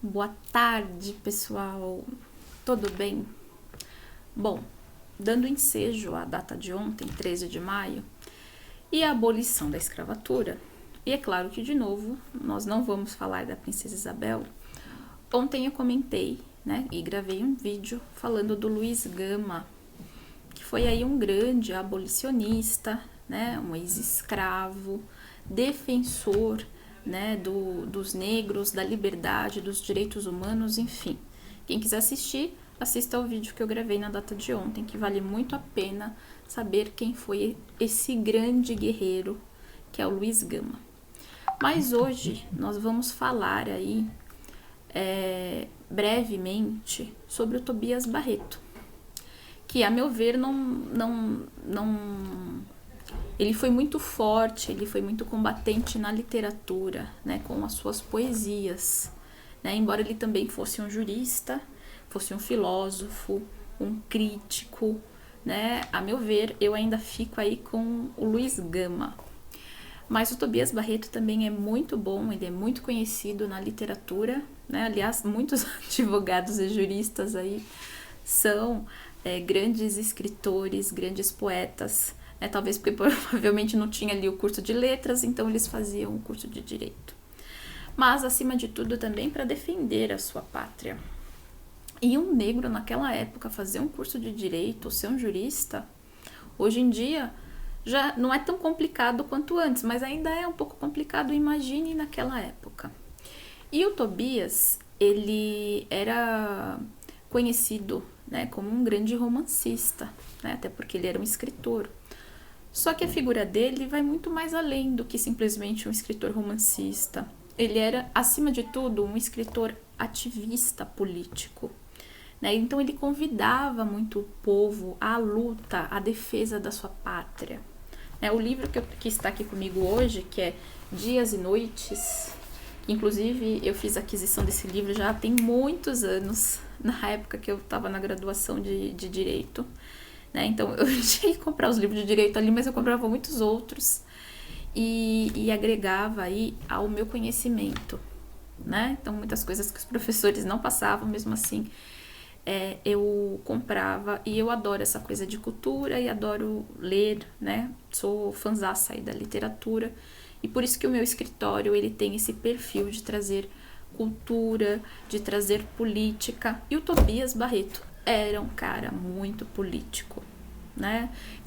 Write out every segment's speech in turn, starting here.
Boa tarde, pessoal. Tudo bem? Bom, dando ensejo à data de ontem, 13 de maio, e a abolição da escravatura, e é claro que, de novo, nós não vamos falar da Princesa Isabel. Ontem eu comentei, e gravei um vídeo falando do Luiz Gama, que foi aí um grande abolicionista, um ex-escravo, defensor dos negros, da liberdade, dos direitos humanos, enfim. Quem quiser assistir, assista ao vídeo que eu gravei na data de ontem, que vale muito a pena saber quem foi esse grande guerreiro, que é o Luiz Gama. Mas hoje nós vamos falar aí brevemente sobre o Tobias Barreto, que, a meu ver, ele foi muito forte, ele foi muito combatente na literatura, com as suas poesias, embora ele também fosse um jurista, fosse um filósofo, um crítico, a meu ver, eu ainda fico aí com o Luiz Gama. Mas o Tobias Barreto também é muito bom, ele é muito conhecido na literatura, aliás, muitos advogados e juristas aí são grandes escritores, grandes poetas, talvez porque provavelmente não tinha ali o curso de letras, então eles faziam o curso de direito. Mas, acima de tudo, também para defender a sua pátria. E um negro naquela época fazer um curso de direito, ou ser um jurista, hoje em dia já não é tão complicado quanto antes, mas ainda é um pouco complicado, imagine naquela época. E o Tobias, ele era conhecido como um grande romancista, até porque ele era um escritor. Só que a figura dele vai muito mais além do que simplesmente um escritor romancista. Ele era, acima de tudo, um escritor ativista político. Então ele convidava muito o povo à luta, à defesa da sua pátria. O livro que está aqui comigo hoje, que é Dias e Noites, inclusive eu fiz a aquisição desse livro já tem muitos anos, na época que eu estava na graduação de Direito. Então eu tinha que comprar os livros de direito ali, mas eu comprava muitos outros e agregava aí ao meu conhecimento, Então muitas coisas que os professores não passavam, mesmo assim eu comprava, e eu adoro essa coisa de cultura e adoro ler, Sou fãzaça aí da literatura, e por isso que o meu escritório ele tem esse perfil de trazer cultura, de trazer política, e o Tobias Barreto era um cara muito político,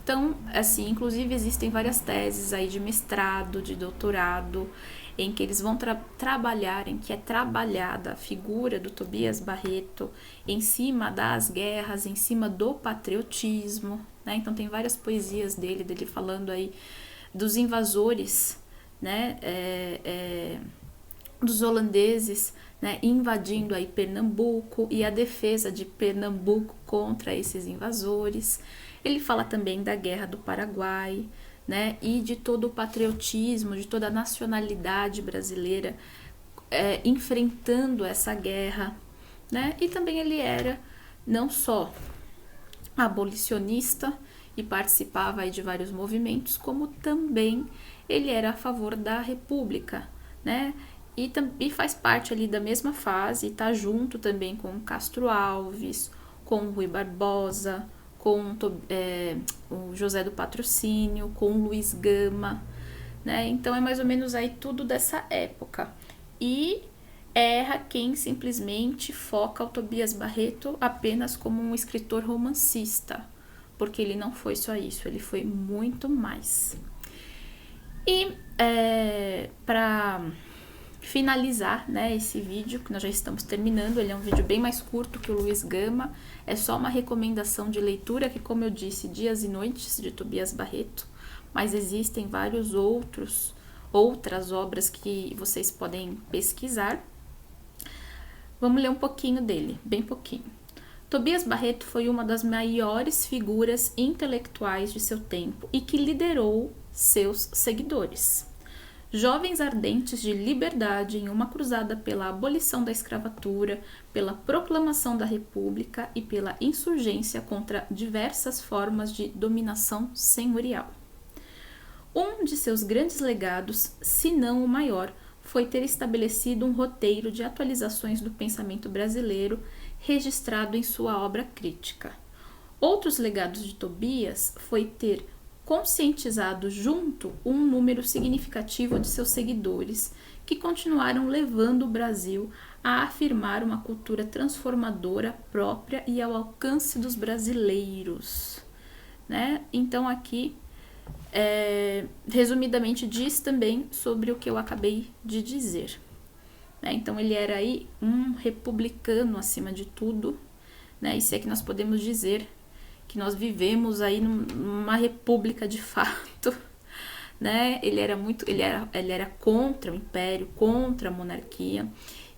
Então, assim, inclusive existem várias teses aí de mestrado, de doutorado, em que eles vão trabalhar, em que é trabalhada a figura do Tobias Barreto em cima das guerras, em cima do patriotismo, Então tem várias poesias dele falando aí dos invasores, dos holandeses, invadindo aí Pernambuco e a defesa de Pernambuco contra esses invasores. Ele fala também da Guerra do Paraguai, e de todo o patriotismo, de toda a nacionalidade brasileira enfrentando essa guerra, E também ele era não só abolicionista e participava aí de vários movimentos, como também ele era a favor da República, E faz parte ali da mesma fase, está junto também com Castro Alves, com Rui Barbosa, com o José do Patrocínio, com o Luiz Gama, Então é mais ou menos aí tudo dessa época. E erra quem simplesmente foca o Tobias Barreto apenas como um escritor romancista, porque ele não foi só isso, ele foi muito mais. E para finalizar esse vídeo, que nós já estamos terminando, ele é um vídeo bem mais curto que o Luiz Gama, é só uma recomendação de leitura, que, como eu disse, Dias e Noites, de Tobias Barreto, mas existem vários outras obras que vocês podem pesquisar. Vamos ler um pouquinho dele, bem pouquinho. Tobias Barreto foi uma das maiores figuras intelectuais de seu tempo e que liderou seus seguidores. Jovens ardentes de liberdade em uma cruzada pela abolição da escravatura, pela proclamação da República e pela insurgência contra diversas formas de dominação senhorial. Um de seus grandes legados, se não o maior, foi ter estabelecido um roteiro de atualizações do pensamento brasileiro registrado em sua obra crítica. Outros legados de Tobias foi ter conscientizado junto um número significativo de seus seguidores, que continuaram levando o Brasil a afirmar uma cultura transformadora própria e ao alcance dos brasileiros, né? Então aqui, resumidamente, diz também sobre o que eu acabei de dizer, né? Então ele era aí um republicano acima de tudo, né? E se é que nós podemos dizer que nós vivemos aí numa república de fato, né? Ele era contra o império, contra a monarquia.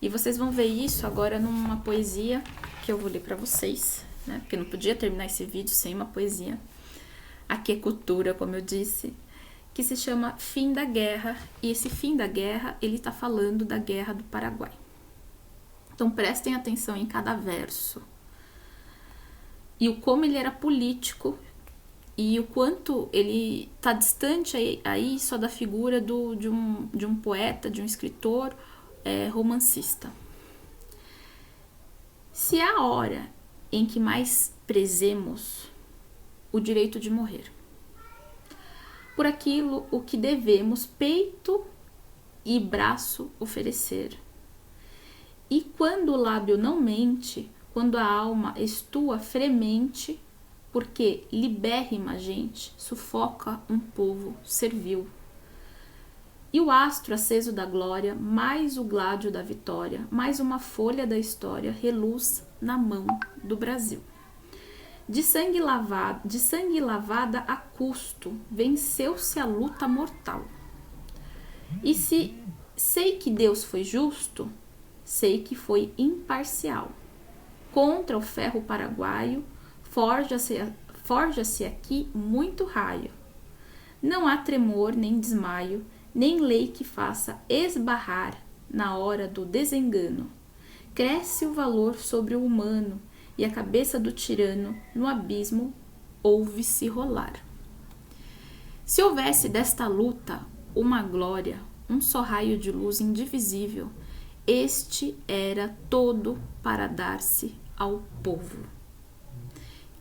E vocês vão ver isso agora numa poesia que eu vou ler para vocês, né? Porque não podia terminar esse vídeo sem uma poesia. Aqui é cultura, como eu disse, que se chama Fim da Guerra. E esse fim da guerra, ele está falando da Guerra do Paraguai. Então prestem atenção em cada verso. E o como ele era político e o quanto ele está distante aí só da figura de um poeta, de um escritor romancista. Se há hora em que mais prezemos o direito de morrer, por aquilo o que devemos peito e braço oferecer, e quando o lábio não mente, quando a alma estua fremente, porque libérrima gente sufoca um povo servil. E o astro aceso da glória, mais o gládio da vitória, mais uma folha da história reluz na mão do Brasil. De sangue lavada a custo, venceu-se a luta mortal. E se sei que Deus foi justo, sei que foi imparcial. Contra o ferro paraguaio, forja-se aqui muito raio. Não há tremor nem desmaio, nem lei que faça esbarrar na hora do desengano. Cresce o valor sobre o humano, e a cabeça do tirano no abismo ouve-se rolar. Se houvesse desta luta uma glória, um só raio de luz indivisível, este era todo para dar-se ao povo,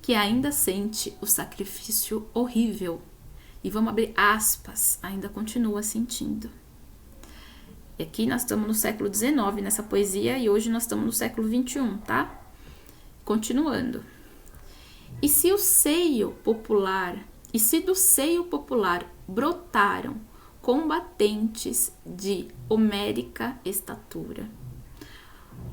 que ainda sente o sacrifício horrível. E vamos abrir aspas, ainda continua sentindo. E aqui nós estamos no século XIX nessa poesia e hoje nós estamos no século XXI, tá? Continuando. E se do seio popular brotaram combatentes de homérica estatura,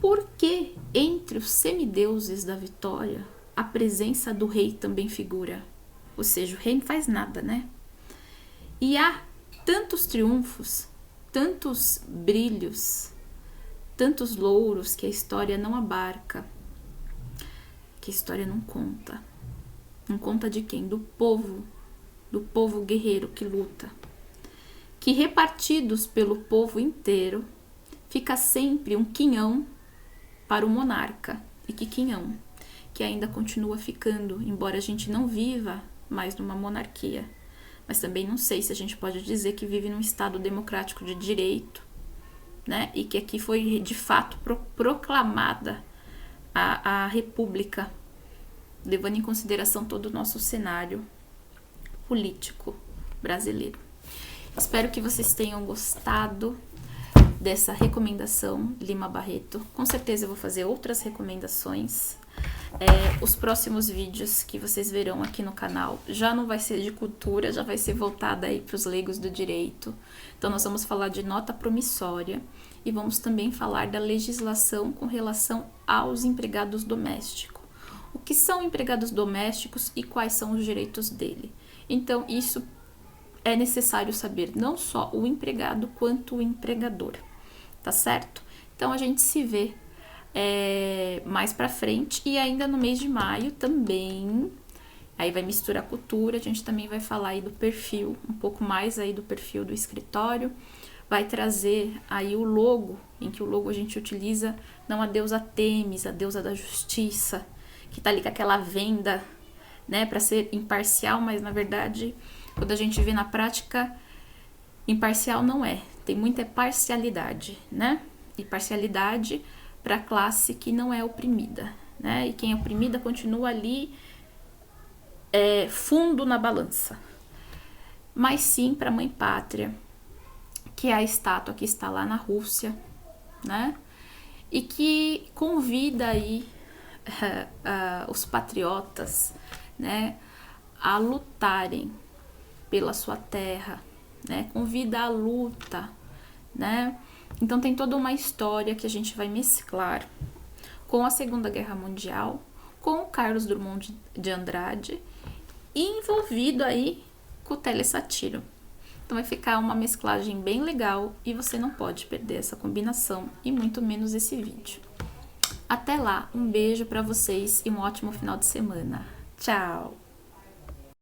por que entre os semideuses da vitória a presença do rei também figura? Ou seja, o rei não faz nada, né? E há tantos triunfos, tantos brilhos, tantos louros que a história não abarca, que a história não conta. Não conta de quem? Do povo guerreiro que luta. Que repartidos pelo povo inteiro, fica sempre um quinhão para o monarca. E que quinhão? Que ainda continua ficando, embora a gente não viva mais numa monarquia. Mas também não sei se a gente pode dizer que vive num Estado democrático de direito, né? E que aqui foi de fato proclamada a República, levando em consideração todo o nosso cenário político brasileiro. Espero que vocês tenham gostado dessa recomendação Lima Barreto. Com certeza eu vou fazer outras recomendações. Os próximos vídeos que vocês verão aqui no canal já não vai ser de cultura, já vai ser voltada aí para os leigos do direito. Então nós vamos falar de nota promissória e vamos também falar da legislação com relação aos empregados domésticos. O que são empregados domésticos e quais são os direitos dele. Então isso é necessário saber não só o empregado quanto o empregador, tá certo? Então a gente se vê mais pra frente e ainda no mês de maio também, aí vai misturar cultura, a gente também vai falar aí do perfil, um pouco mais aí do perfil do escritório, vai trazer aí o logo, em que o logo a gente utiliza não a deusa Têmis, a deusa da justiça, que tá ali com aquela venda, né, pra ser imparcial, mas na verdade, quando a gente vê na prática, imparcial não é. tem muita parcialidade, né? E parcialidade para a classe que não é oprimida, né? E quem é oprimida continua ali fundo na balança. Mas sim para a Mãe Pátria, que é a estátua que está lá na Rússia, né? E que convida aí os patriotas, né, a lutarem pela sua terra, né? Convida a luta, né? Então tem toda uma história que a gente vai mesclar com a Segunda Guerra Mundial, com o Carlos Drummond de Andrade, envolvido aí com o telesatiro. Então vai ficar uma mesclagem bem legal e você não pode perder essa combinação e muito menos esse vídeo. Até lá, um beijo para vocês e um ótimo final de semana. Tchau!